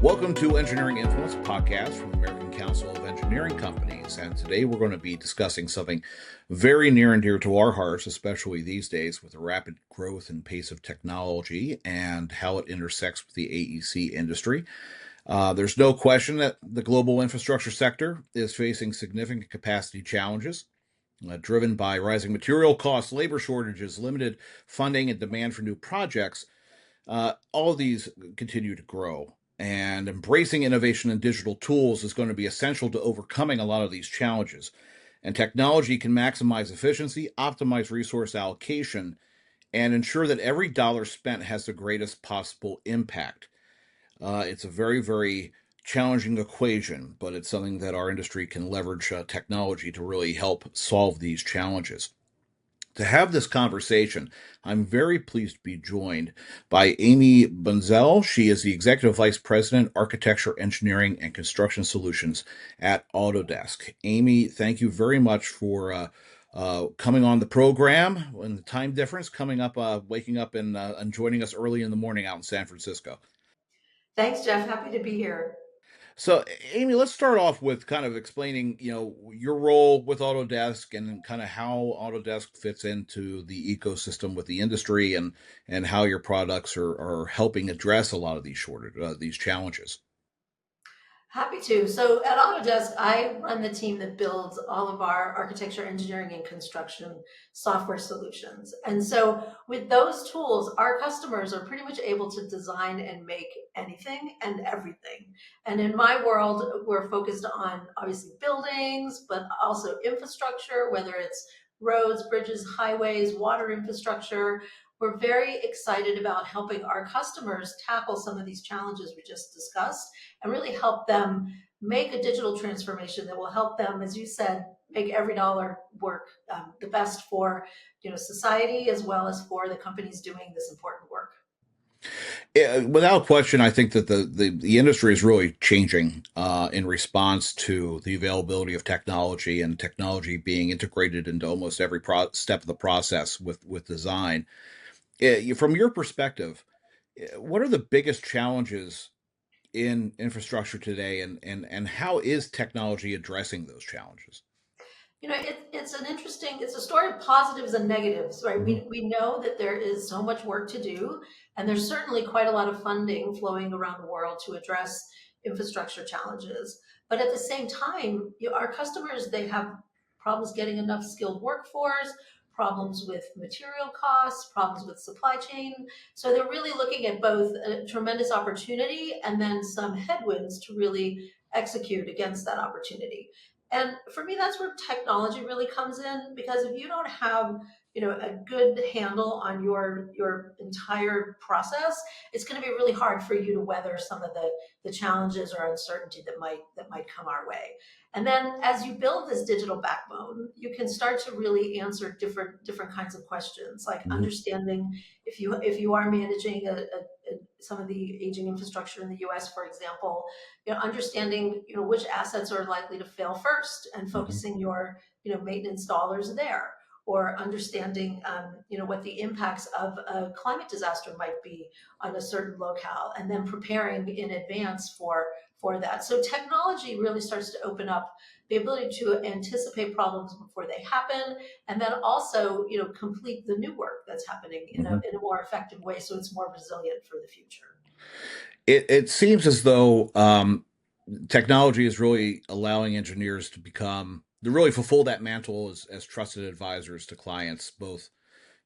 Welcome to Engineering Influence podcast from the American Council of Engineering Companies. And today we're going to be discussing something very near and dear to our hearts, especially these days with the rapid growth and pace of technology and how it intersects with the AEC industry. There's no question that the global infrastructure sector is facing significant capacity challenges. Driven by rising material costs, labor shortages, limited funding, and demand for new projects, all of these continue to grow. And embracing innovation and digital tools is going to be essential to overcoming a lot of these challenges. And technology can maximize efficiency, optimize resource allocation, and ensure that every dollar spent has the greatest possible impact. It's a very, very challenging equation, but it's something that our industry can leverage technology to really help solve these challenges. To have this conversation, I'm very pleased to be joined by Amy Bunszel. She is the Executive Vice President, Architecture, Engineering, and Construction Solutions at Autodesk. Amy, thank you very much for coming on the program and the time difference, coming up, waking up and joining us early in the morning out in San Francisco. Thanks, Jeff. Happy to be here. So, Amy, let's start off with kind of explaining, your role with Autodesk and kind of how Autodesk fits into the ecosystem with the industry and how your products are helping address a lot of these challenges. Happy to. So at Autodesk, I run the team that builds all of our architecture, engineering, and construction software solutions. And so with those tools, our customers are pretty much able to design and make anything and everything. And in my world, we're focused on obviously buildings, but also infrastructure, whether it's roads, bridges, highways, water infrastructure. We're very excited about helping our customers tackle some of these challenges we just discussed and really help them make a digital transformation that will help them, as you said, make every dollar work the best for society as well as for the companies doing this important work. Without question, I think that the industry is really changing in response to the availability of technology and technology being integrated into almost every step of the process with design. From your perspective, what are the biggest challenges in infrastructure today, and how is technology addressing those challenges? It's a story of positives and negatives, right? Hmm. We know that there is so much work to do, and there's certainly quite a lot of funding flowing around the world to address infrastructure challenges. But at the same time, our customers, they have problems getting enough skilled workforce, problems with material costs, problems with supply chain. So they're really looking at both a tremendous opportunity and then some headwinds to really execute against that opportunity. And for me, that's where technology really comes in, because if you don't have, a good handle on your entire process, it's going to be really hard for you to weather some of the challenges or uncertainty that might come our way. And then as you build this digital backbone, you can start to really answer different kinds of questions, like Hmm. understanding if you are managing some of the aging infrastructure in the US, for example, understanding which assets are likely to fail first and Hmm. focusing your maintenance dollars there, or understanding what the impacts of a climate disaster might be on a certain locale, and then preparing in advance for that. So technology really starts to open up the ability to anticipate problems before they happen, and then also complete the new work that's happening in a, Hmm. in a more effective way, so it's more resilient for the future. It seems as though technology is really allowing engineers to really fulfill that mantle as trusted advisors to clients, both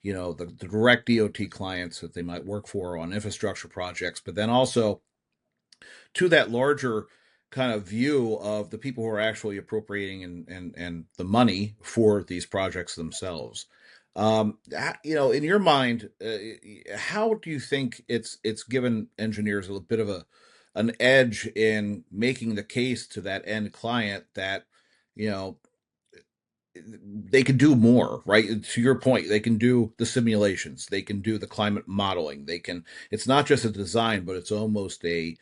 the direct DOT clients that they might work for on infrastructure projects, but then also to that larger kind of view of the people who are actually appropriating and the money for these projects themselves. In your mind, how do you think it's given engineers a bit of an edge in making the case to that end client that you know they can do more, right? To your point, they can do the simulations, they can do the climate modeling, they can. It's not just a design, but it's almost a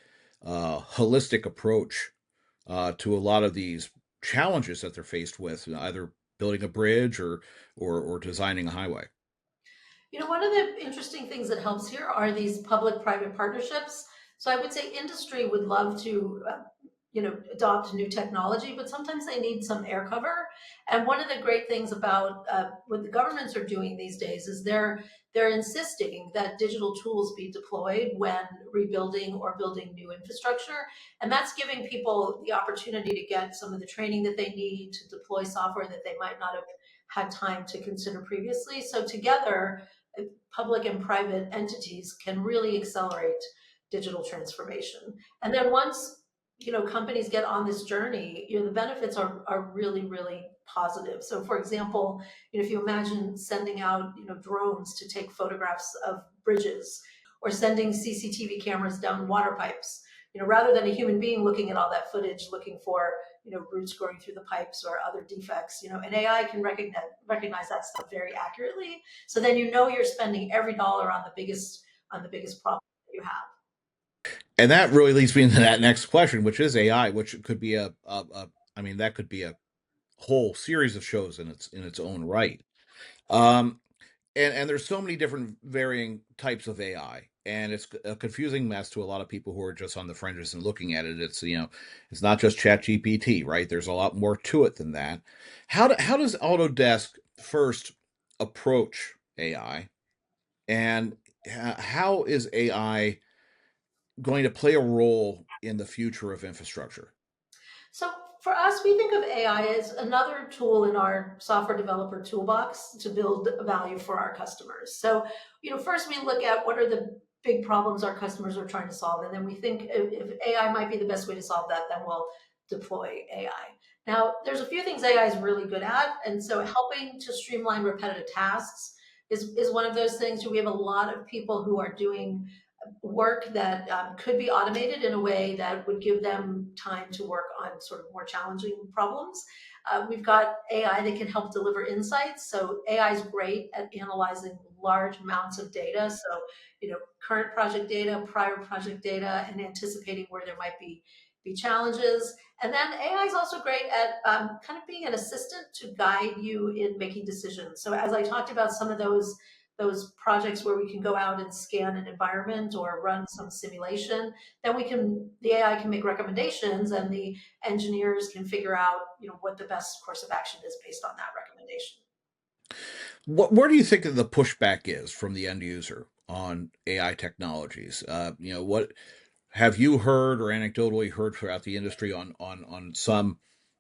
holistic approach to a lot of these challenges that they're faced with, either building a bridge or designing a highway. One of the interesting things that helps here are these public-private partnerships. So I would say industry would love to, adopt new technology, but sometimes they need some air cover. And one of the great things about what the governments are doing these days is they're insisting that digital tools be deployed when rebuilding or building new infrastructure, and that's giving people the opportunity to get some of the training that they need to deploy software that they might not have had time to consider previously. So together, public and private entities can really accelerate digital transformation. And then once companies get on this journey, the benefits are really, really positive. So for example, if you imagine sending out drones to take photographs of bridges, or sending CCTV cameras down water pipes, rather than a human being looking at all that footage looking for roots growing through the pipes or other defects, an AI can recognize that stuff very accurately. So then you're spending every dollar on the biggest problem that you have. And that really leads me into that next question, which is AI, which could be I mean, that could be a whole series of shows in its own right. Um, and there's so many different varying types of AI, and it's a confusing mess to a lot of people who are just on the fringes and looking at it. It's not just ChatGPT, right? There's a lot more to it than that. How does Autodesk first approach AI, and how is AI going to play a role in the future of infrastructure? So for us, we think of AI as another tool in our software developer toolbox to build value for our customers. So, first we look at what are the big problems our customers are trying to solve, and then we think if AI might be the best way to solve that, then we'll deploy AI. Now, there's a few things AI is really good at, and so helping to streamline repetitive tasks is one of those things. We have a lot of people who are doing work that could be automated in a way that would give them time to work on sort of more challenging problems. We've got AI that can help deliver insights. So AI is great at analyzing large amounts of data. So, current project data, prior project data, and anticipating where there might be challenges. And then AI is also great at kind of being an assistant to guide you in making decisions. So as I talked about some of those projects where we can go out and scan an environment or run some simulation, then the AI can make recommendations, and the engineers can figure out, what the best course of action is based on that recommendation. Where do you think the pushback is from the end user on AI technologies? What have you heard or anecdotally heard throughout the industry on some,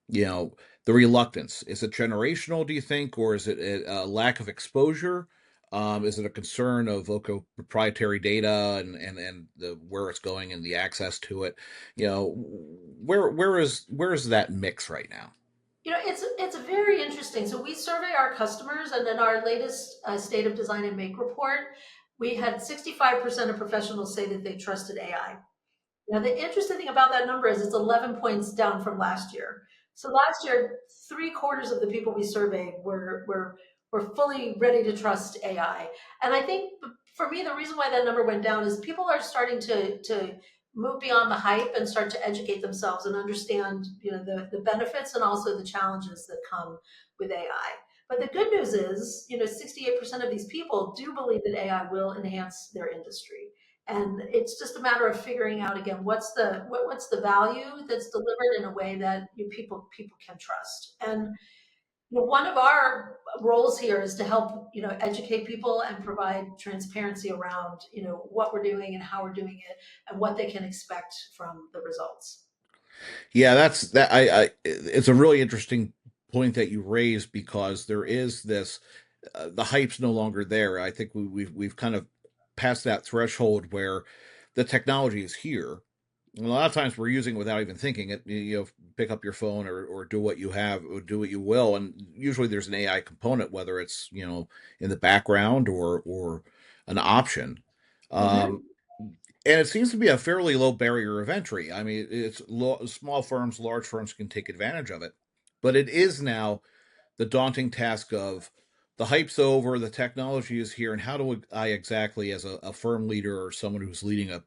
you know, the reluctance? Is it generational, do you think, or is it a lack of exposure? Is it a concern of local proprietary data and the where it's going and the access to it? Where is that mix right now? It's very interesting. So we survey our customers, and in our latest State of Design and Make report, we had 65% of professionals say that they trusted AI. Now, the interesting thing about that number is it's 11 points down from last year. So last year, three-quarters of the people we surveyed were fully ready to trust AI. And I think for me, the reason why that number went down is people are starting to move beyond the hype and start to educate themselves and understand, the benefits and also the challenges that come with AI. But the good news is, 68% of these people do believe that AI will enhance their industry. And it's just a matter of figuring out again what's the value that's delivered in a way that people can trust. And one of our roles here is to help educate people and provide transparency around what we're doing and how we're doing it and what they can expect from the results. Yeah, that's that. It's a really interesting point that you raised because there is this. The hype's no longer there. I think we've kind of passed that threshold where the technology is here. And a lot of times we're using it without even thinking it. Pick up your phone or do what you have, or do what you will, and usually there's an AI component, whether it's in the background or an option. Um, Hmm. and it seems to be a fairly low barrier of entry. I mean, small firms, large firms can take advantage of it, but it is now the daunting task of the hype's over, the technology is here, and how do I exactly, as a firm leader or someone who's leading a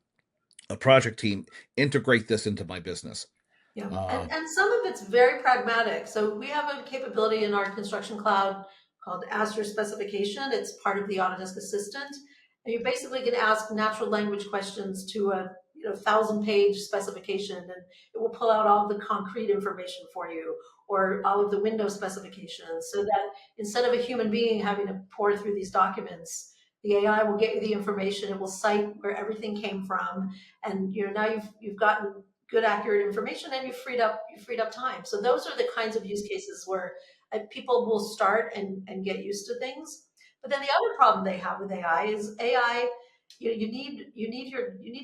project team, integrate this into my business? Yeah, Uh, and some of it's very pragmatic. So we have a capability in our construction cloud called Ask Your Specification. It's part of the Autodesk Assistant, and you basically can ask natural language questions to a 1,000-page specification, and it will pull out all the concrete information for you, or all of the window specifications, so that instead of a human being having to pour through these documents, the AI will get you the information. It will cite where everything came from, and now you've gotten good, accurate information, and you've freed up time. So those are the kinds of use cases where people will start and get used to things. But then the other problem they have with AI is AI. You need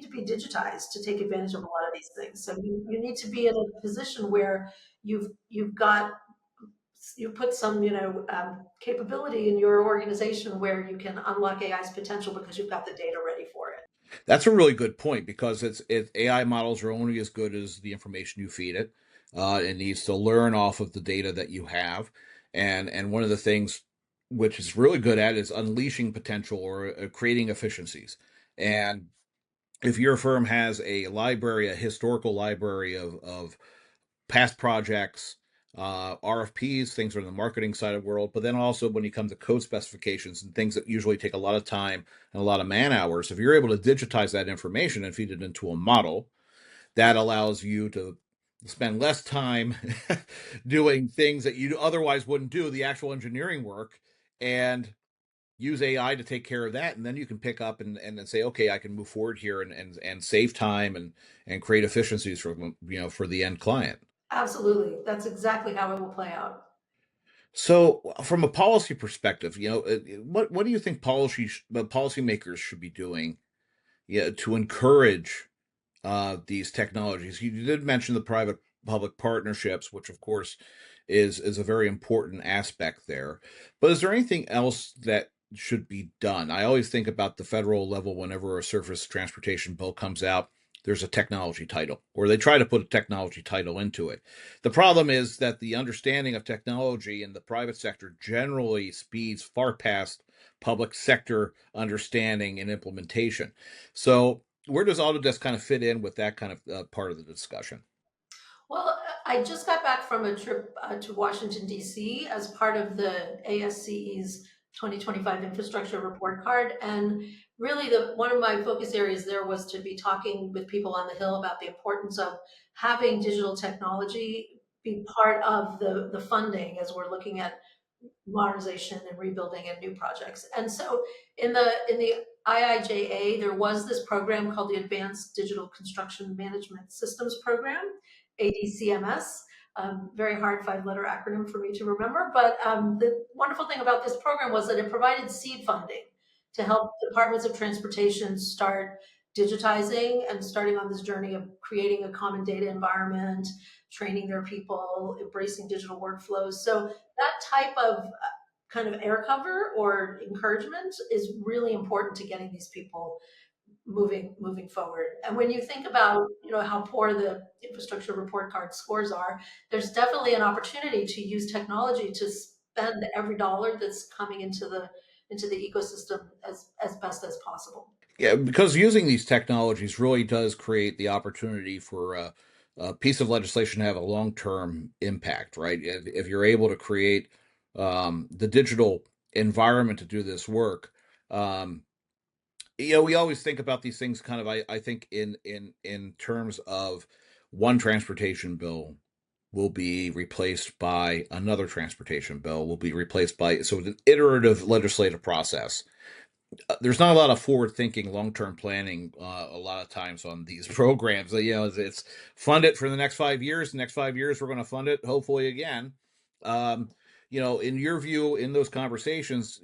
to be digitized to take advantage of a lot of these things. So you need to be in a position where you've got you put some capability in your organization where you can unlock AI's potential because you've got the data ready for it. That's a really good point because AI models are only as good as the information you feed it. It needs to learn off of the data that you have, and one of the things which is really good at is unleashing potential or creating efficiencies. And if your firm has a library, a historical library of past projects, RFPs, things are in the marketing side of the world, but then also when you come to code specifications and things that usually take a lot of time and a lot of man hours, if you're able to digitize that information and feed it into a model, that allows you to spend less time doing things that you otherwise wouldn't do, the actual engineering work, and use AI to take care of that. And then you can pick up and then say, okay, I can move forward here and save time and create efficiencies for the end client. Absolutely, that's exactly how it will play out. So, from a policy perspective, what do you think policymakers should be doing, yeah, to encourage these technologies? You did mention the private public partnerships, which of course is a very important aspect there. But is there anything else that should be done? I always think about the federal level whenever a surface transportation bill comes out. There's a technology title, or they try to put a technology title into it. The problem is that the understanding of technology in the private sector generally speeds far past public sector understanding and implementation. So, where does Autodesk kind of fit in with that kind of part of the discussion? Well, I just got back from a trip to Washington, D.C. as part of the ASCE's 2025 infrastructure report card. And really, one of my focus areas there was to be talking with people on the Hill about the importance of having digital technology be part of the funding as we're looking at modernization and rebuilding and new projects. And so in the IIJA, there was this program called the Advanced Digital Construction Management Systems Program, ADCMS. Very hard 5-letter acronym for me to remember, but the wonderful thing about this program was that it provided seed funding to help departments of transportation start digitizing and starting on this journey of creating a common data environment, training their people, embracing digital workflows. So that type of kind of air cover or encouragement is really important to getting these people moving forward. And when you think about how poor the infrastructure report card scores are, there's definitely an opportunity to use technology to spend every dollar that's coming into the ecosystem as best as possible. Yeah, because using these technologies really does create the opportunity for a piece of legislation to have a long term impact, right? If you're able to create the digital environment to do this work, um, we always think about these things kind of, I think, in terms of one transportation bill will be replaced by another transportation bill, will be replaced by, so the iterative legislative process. There's not a lot of forward thinking, long term planning. A lot of times on these programs, it's fund it for the next 5 years. The next 5 years, we're going to fund it, hopefully again. Um, in your view, in those conversations,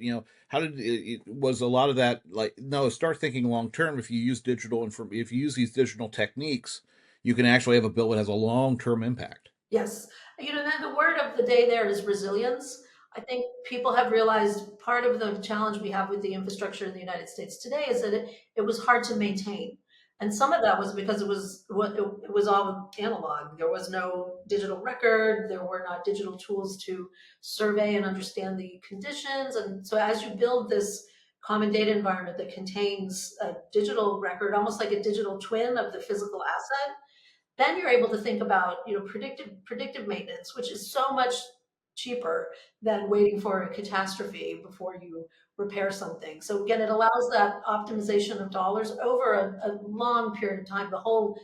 how did was a lot of that like? No, start thinking long term. If you use if you use these digital techniques, you can actually have a bill that has a long term impact. Yes. Then the word of the day there is resilience. I think people have realized part of the challenge we have with the infrastructure in the United States today is that it was hard to maintain. And some of that was because it was all analog. There was no digital record. There were not digital tools to survey and understand the conditions. And so as you build this common data environment that contains a digital record, almost like a digital twin of the physical asset, then you're able to think about predictive maintenance, which is so much cheaper than waiting for a catastrophe before you repair something. So again, it allows that optimization of dollars over a long period of time, the whole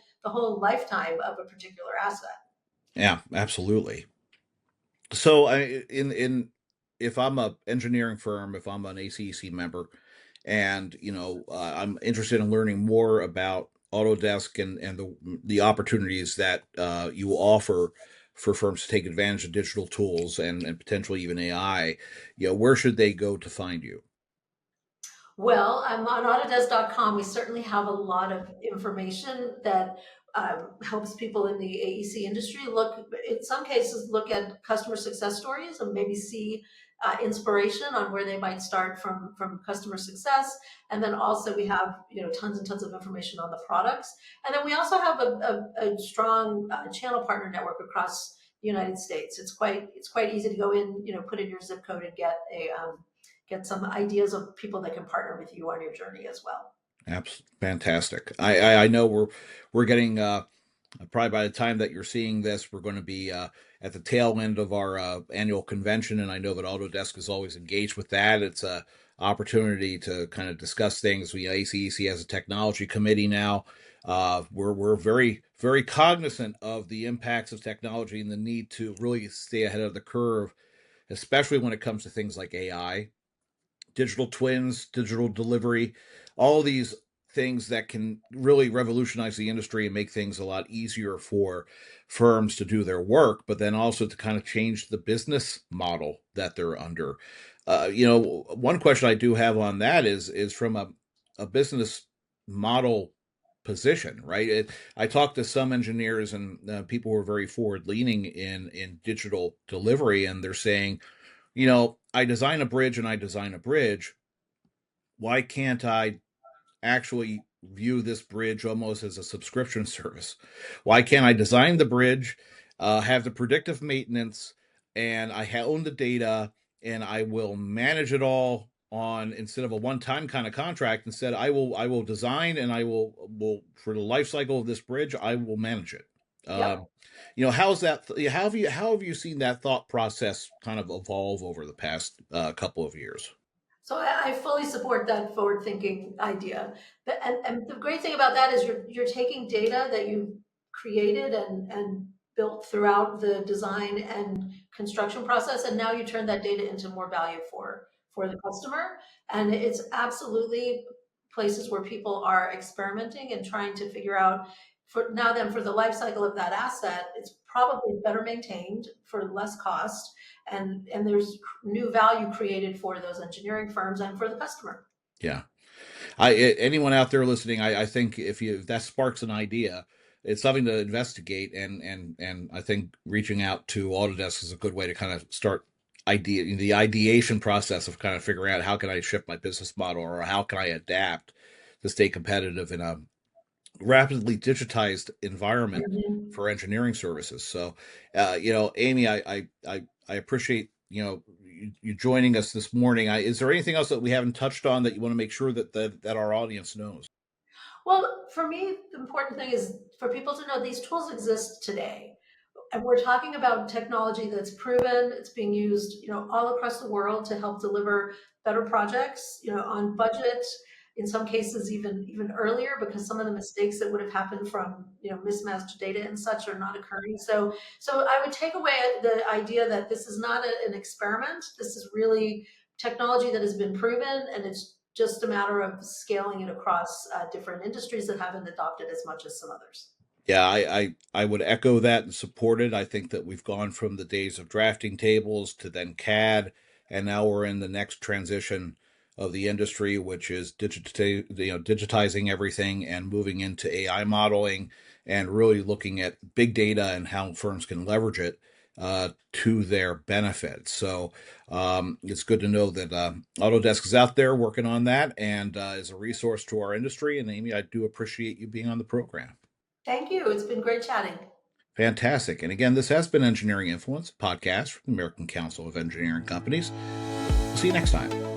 lifetime of a particular asset. Yeah, absolutely. So in if I'm a engineering firm, if I'm an ACEC member, and I'm interested in learning more about Autodesk and the opportunities that you offer for firms to take advantage of digital tools and potentially even AI, where should they go to find you? Well, I'm on Autodesk.com. We certainly have a lot of information that helps people in the AEC industry look, in some cases, look at customer success stories and maybe see inspiration on where they might start from customer success. And then also we have tons and tons of information on the products. And then we also have a strong channel partner network across the United States. It's quite easy to go in, put in your zip code and get some ideas of people that can partner with you on your journey as well. Fantastic. I know we're getting probably by the time that you're seeing this, we're going to be at the tail end of our annual convention, and I know that Autodesk is always engaged with that. It's a opportunity to kind of discuss things. We ACEC has a technology committee now. We're very cognizant of the impacts of technology and the need to really stay ahead of the curve, especially when it comes to things like AI, digital twins, digital delivery, all these things that can really revolutionize the industry and make things a lot easier for firms to do their work, but then also to kind of change the business model that they're under. One question I do have on that is from a business model position, right? I talked to some engineers and people who are very forward leaning in digital delivery, and they're saying, I design a bridge and I design a bridge. Why can't I actually view this bridge almost as a subscription service? Why can't I design the bridge, have the predictive maintenance, and I own the data, and I will manage it all on instead of a one-time kind of contract. Instead, I will design and I will for the life cycle of this bridge, I will manage it. Yep. Um, how's that? How have you seen that thought process kind of evolve over the past couple of years? So I fully support that forward thinking idea. And the great thing about that is you're taking data that you've created and built throughout the design and construction process, and now you turn that data into more value for the customer. And it's absolutely places where people are experimenting and trying to figure out for the life cycle of that asset, it's probably better maintained for less cost, and there's new value created for those engineering firms and for the customer. Yeah. Anyone out there listening, I think if that sparks an idea, it's something to investigate, and I think reaching out to Autodesk is a good way to kind of start the ideation process of kind of figuring out how can I shift my business model or how can I adapt to stay competitive in a rapidly digitized environment Mhm. for engineering services. So, Amy, I appreciate you joining us this morning. Is there anything else that we haven't touched on that you want to make sure that our audience knows? Well, for me, the important thing is for people to know these tools exist today. And we're talking about technology that's proven, it's being used, all across the world to help deliver better projects, on budget, in some cases even earlier, because some of the mistakes that would have happened from, mismatched data and such are not occurring. So I would take away the idea that this is not an experiment. This is really technology that has been proven, and it's just a matter of scaling it across different industries that haven't adopted as much as some others. Yeah, I would echo that and support it. I think that we've gone from the days of drafting tables to then CAD, and now we're in the next transition of the industry, which is digitizing everything and moving into AI modeling and really looking at big data and how firms can leverage it to their benefit. So it's good to know that Autodesk is out there working on that and is a resource to our industry. And Amy, I do appreciate you being on the program. Thank you. It's been great chatting. Fantastic. And again, this has been Engineering Influence, a podcast from the American Council of Engineering Companies. See you next time.